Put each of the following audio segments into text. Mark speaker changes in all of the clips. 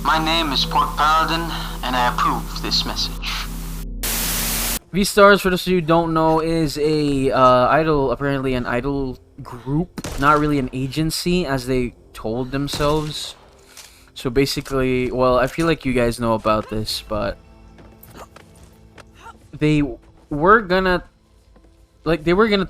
Speaker 1: My name is Port Paladin, and I approve this message.
Speaker 2: VStars, for those of you who don't know, is a apparently an idol group, not really an agency as they told themselves. So basically, well, I feel like you guys know about this, but they were gonna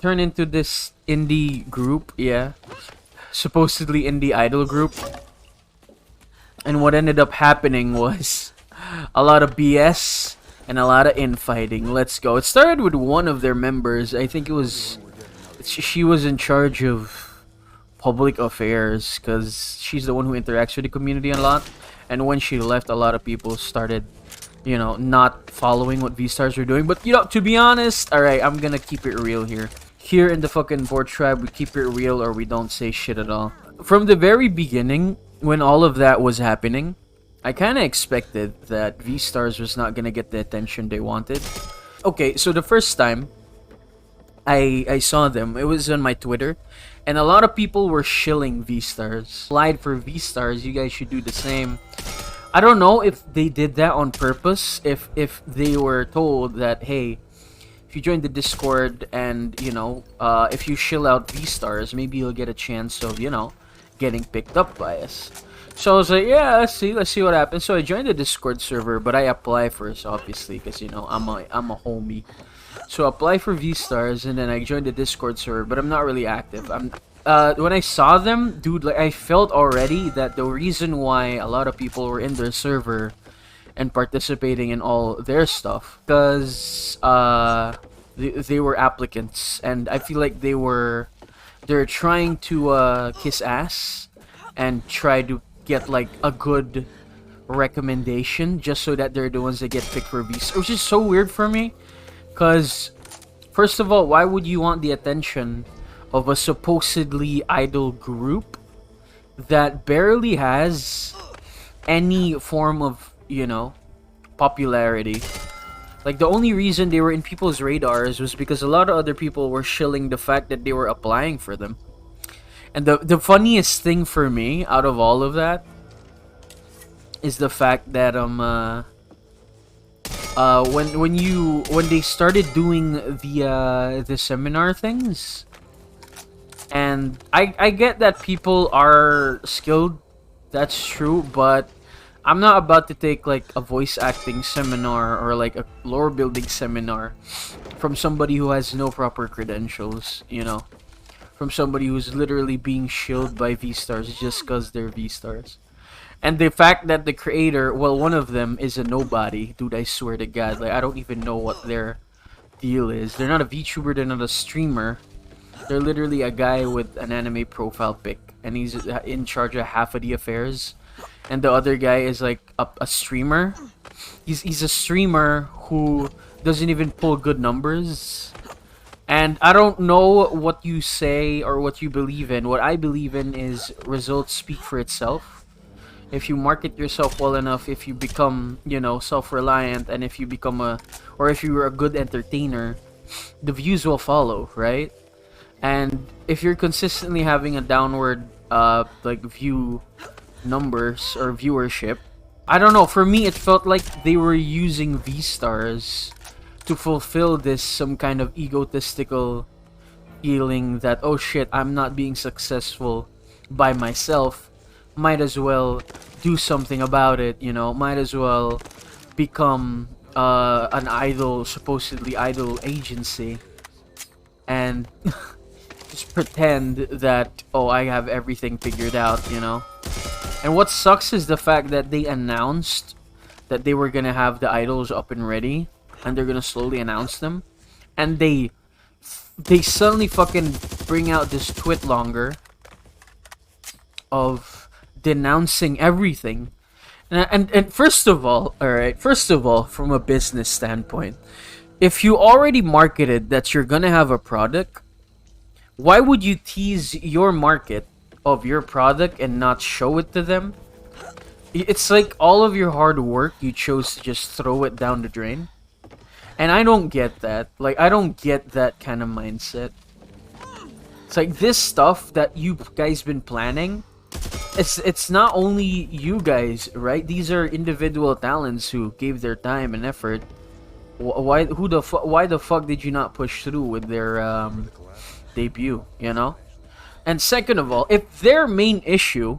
Speaker 2: turn into this indie group, yeah, supposedly indie idol group. And what ended up happening was a lot of BS and a lot of infighting. Let's go. It started with one of their members. I think she was in charge of public affairs because she's the one who interacts with the community a lot. And when she left, a lot of people started, you know, not following what VStars were doing. But, you know, to be honest, alright, I'm gonna keep it real here. Here in the fucking Board Tribe, we keep it real or we don't say shit at all. From the very beginning, when all of that was happening, I kind of expected that VStars was not gonna get the attention they wanted. Okay, so the first time I saw them, it was on my Twitter, and a lot of people were shilling VStars. Applied for VStars, you guys should do the same. I don't know if they did that on purpose, if they were told that, hey, if you join the Discord and, you know, if you shill out VStars, maybe you'll get a chance of, you know, getting picked up by us. So I was like, yeah, let's see what happens. So I joined the Discord server, but I apply first, obviously, because, you know, I'm a homie. So I apply for VStars, and then I joined the Discord server, but I'm not really active. When I saw them, dude, like, I felt already that the reason why a lot of people were in their server and participating in all their stuff, because they were applicants, and I feel like they're trying to kiss ass and try to get like a good recommendation just so that they're the ones that get picked for VStars, which is so weird for me. Because first of all, why would you want the attention of a supposedly idol group that barely has any form of, you know, popularity? Like, the only reason they were in people's radars was because a lot of other people were shilling the fact that they were applying for them. And the funniest thing for me out of all of that is the fact that when they started doing the seminar things, and I get that people are skilled, that's true, but I'm not about to take like a voice acting seminar or like a lore building seminar from somebody who has no proper credentials, you know, from somebody who's literally being shilled by VStars just because they're VStars. And the fact that the creator, well, one of them is a nobody, dude, I swear to God, like, I don't even know what their deal is. They're not a VTuber, they're not a streamer. They're literally a guy with an anime profile pic, and he's in charge of half of the affairs. And the other guy is like a streamer. He's a streamer who doesn't even pull good numbers. And I don't know what you say or what you believe in. What I believe in is results speak for itself. If you market yourself well enough, if you become, you know, self-reliant, and if you become if you're a good entertainer, the views will follow, right? And if you're consistently having a downward like view numbers or viewership, I don't know, for me it felt like they were using VStars to fulfill this some kind of egotistical feeling that, oh shit, I'm not being successful by myself, might as well do something about it, you know, might as well become an idol, supposedly idol agency, and just pretend that, oh, I have everything figured out, you know. And what sucks is the fact that they announced that they were gonna have the idols up and ready, and they're gonna slowly announce them, and they suddenly fucking bring out this Twitlonger of denouncing everything. And first of all, alright, first of all, from a business standpoint, if you already marketed that you're gonna have a product, why would you tease your market of your product and not show it to them? It's like all of your hard work, you chose to just throw it down the drain. And I don't get that. Like, I don't get that kind of mindset. It's like this stuff that you guys been planning, it's not only you guys, right? These are individual talents who gave their time and effort. Why the fuck did you not push through with their debut? You know. And second of all, if their main issue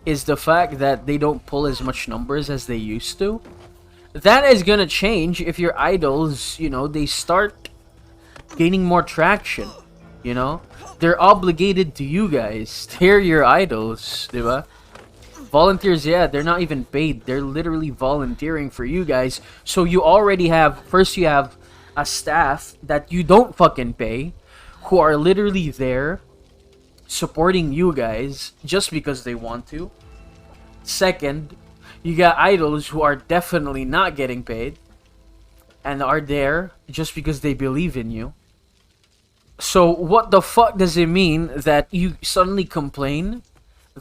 Speaker 2: is the fact that they don't pull as much numbers as they used to, that is gonna change if your idols, you know, they start gaining more traction. You know, they're obligated to you guys. They're your idols, diba? Volunteers, yeah, they're not even paid. They're literally volunteering for you guys. So you already have, first you have a staff that you don't fucking pay, who are literally there supporting you guys just because they want to. Second, you got idols who are definitely not getting paid and are there just because they believe in you. So what the fuck does it mean that you suddenly complain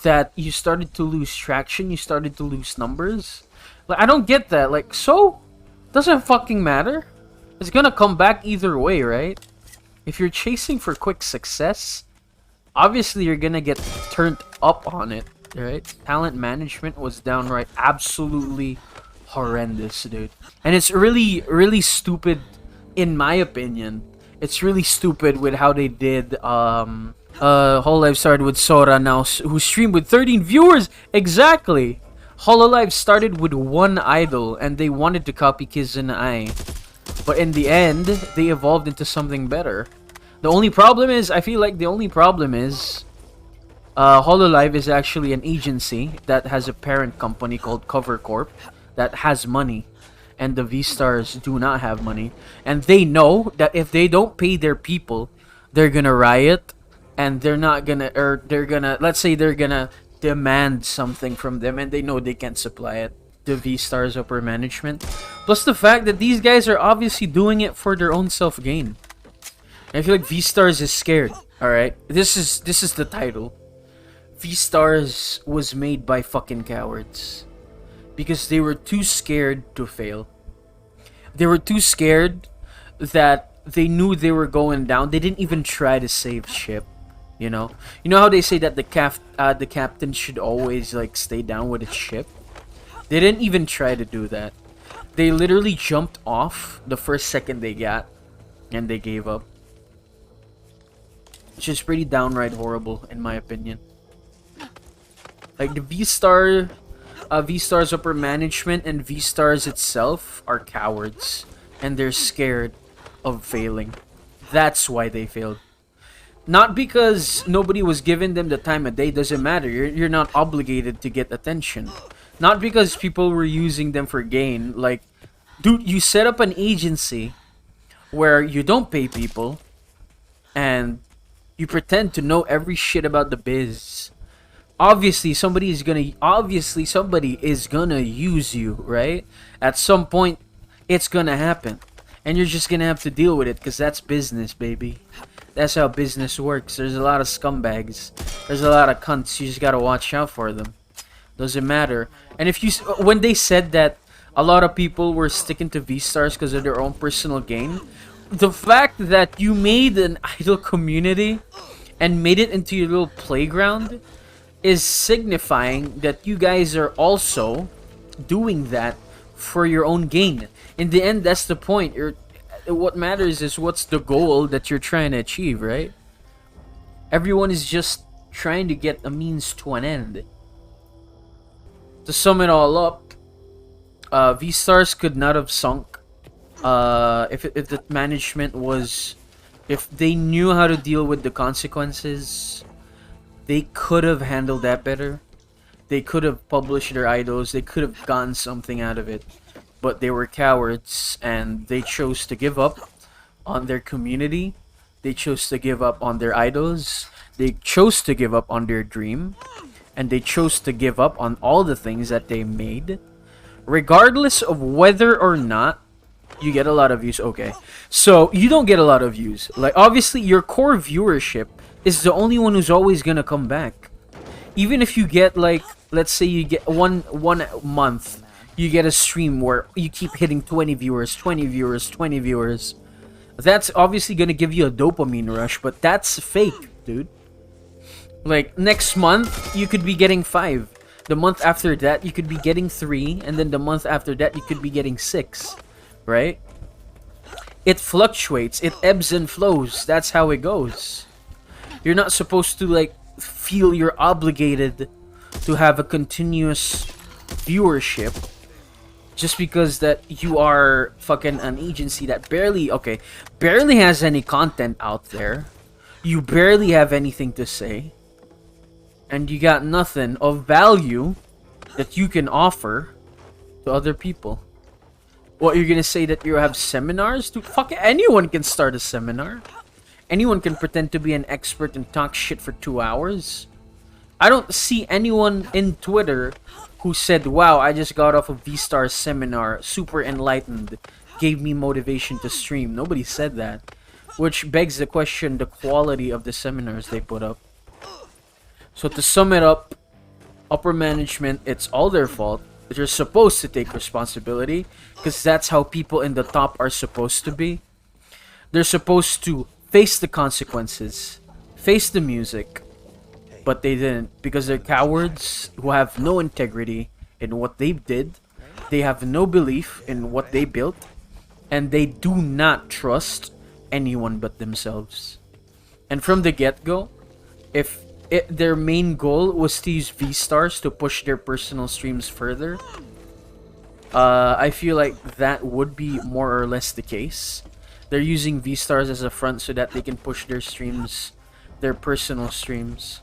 Speaker 2: that you started to lose traction, you started to lose numbers? Like, I don't get that. Like, so doesn't fucking matter. It's gonna come back either way, right? If you're chasing for quick success, obviously you're gonna get turned up on it, right? Talent management was downright absolutely horrendous, dude. And it's really, really stupid, in my opinion. It's really stupid with how they did, Hololive started with Sora now, who streamed with 13 viewers! Exactly! Hololive started with one idol, and they wanted to copy Kizuna. But in the end, they evolved into something better. The only problem is, I feel like the only problem is, Hololive is actually an agency that has a parent company called Cover Corp that has money. And the VStars do not have money. And they know that if they don't pay their people, they're gonna riot. And they're not gonna, or they're gonna, let's say they're gonna demand something from them. And they know they can't supply it. The VStars upper management. Plus the fact that these guys are obviously doing it for their own self-gain. I feel like VStars is scared. Alright? This is the title. VStars was made by fucking cowards. Because they were too scared to fail. They were too scared that they knew they were going down. They didn't even try to save ship. You know how they say that the captain should always like stay down with its ship. They didn't even try to do that. They literally jumped off the first second they got, and they gave up. Which is pretty downright horrible, in my opinion. Like the VStars upper management and VStars itself are cowards, and they're scared of failing. That's why they failed. Not because nobody was giving them the time of day. Doesn't matter. You're not obligated to get attention. Not because people were using them for gain. Like, dude, you set up an agency where you don't pay people and you pretend to know every shit about the biz. Obviously somebody is gonna use you, right? At some point it's gonna happen, and you're just gonna have to deal with it, because that's business, baby. That's how business works. There's a lot of scumbags, there's a lot of cunts. You just gotta watch out for them. Doesn't matter. And if you, when they said that a lot of people were sticking to VStars because of their own personal gain, the fact that you made an idol community and made it into your little playground is signifying that you guys are also doing that for your own gain. In the end, that's the point. What matters is what's the goal that you're trying to achieve, right? Everyone is just trying to get a means to an end. To sum it all up, VStars could not have sunk if the management was, if they knew how to deal with the consequences. They could have handled that better. They could have published their idols. They could have gotten something out of it. But they were cowards, and they chose to give up on their community. They chose to give up on their idols. They chose to give up on their dream. And they chose to give up on all the things that they made. Regardless of whether or not you get a lot of views. Okay, so you don't get a lot of views. Like, obviously your core viewership is the only one who's always gonna come back. Even if you get, like, let's say you get one month, you get a stream where you keep hitting 20 viewers, 20 viewers, 20 viewers. That's obviously gonna give you a dopamine rush, but that's fake, dude. Like, next month, you could be getting 5. The month after that, you could be getting 3. And then the month after that, you could be getting 6. Right? It fluctuates. It ebbs and flows. That's how it goes. You're not supposed to, like, feel you're obligated to have a continuous viewership just because that you are fucking an agency that barely has any content out there. You barely have anything to say. And you got nothing of value that you can offer to other people. What, you're gonna say that you have seminars? Fuck it, anyone can start a seminar. Anyone can pretend to be an expert and talk shit for 2 hours. I don't see anyone in Twitter who said, wow, I just got off a VStars seminar, super enlightened, gave me motivation to stream. Nobody said that. Which begs the question, the quality of the seminars they put up. So to sum it up, upper management, it's all their fault. They're supposed to take responsibility because that's how people in the top are supposed to be. They're supposed to face the consequences, face the music, but they didn't because they're cowards who have no integrity in what they did. They have no belief in what they built, and they do not trust anyone but themselves. And from the get-go, if their main goal was to use VStars to push their personal streams further, I feel like that would be more or less the case. They're using VStars as a front so that they can push their streams, their personal streams.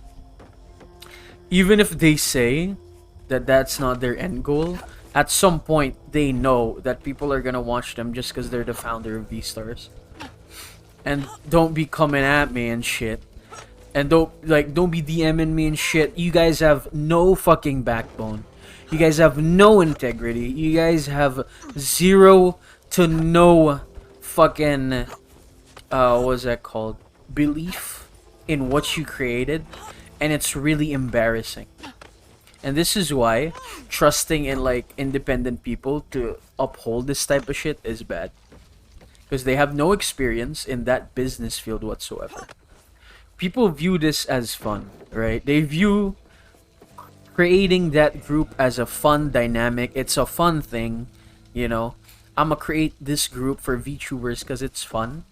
Speaker 2: Even if they say that that's not their end goal, at some point they know that people are gonna watch them just because they're the founder of VStars. And don't be coming at me and shit. And don't be DMing me and shit. You guys have no fucking backbone. You guys have no integrity. You guys have zero to no fucking what's that called? Belief in what you created, and it's really embarrassing. And this is why trusting in like independent people to uphold this type of shit is bad. Because they have no experience in that business field whatsoever. People view this as fun, right? They view creating that group as a fun dynamic. It's a fun thing, you know. I'ma create this group for VTubers because it's fun.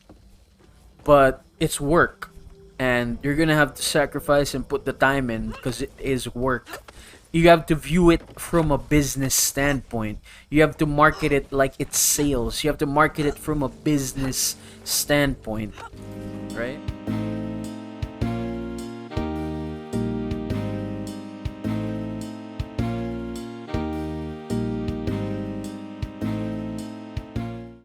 Speaker 2: But it's work. And you're gonna have to sacrifice and put the time in because it is work. You have to view it from a business standpoint. You have to market it like it's sales. You have to market it from a business standpoint, right?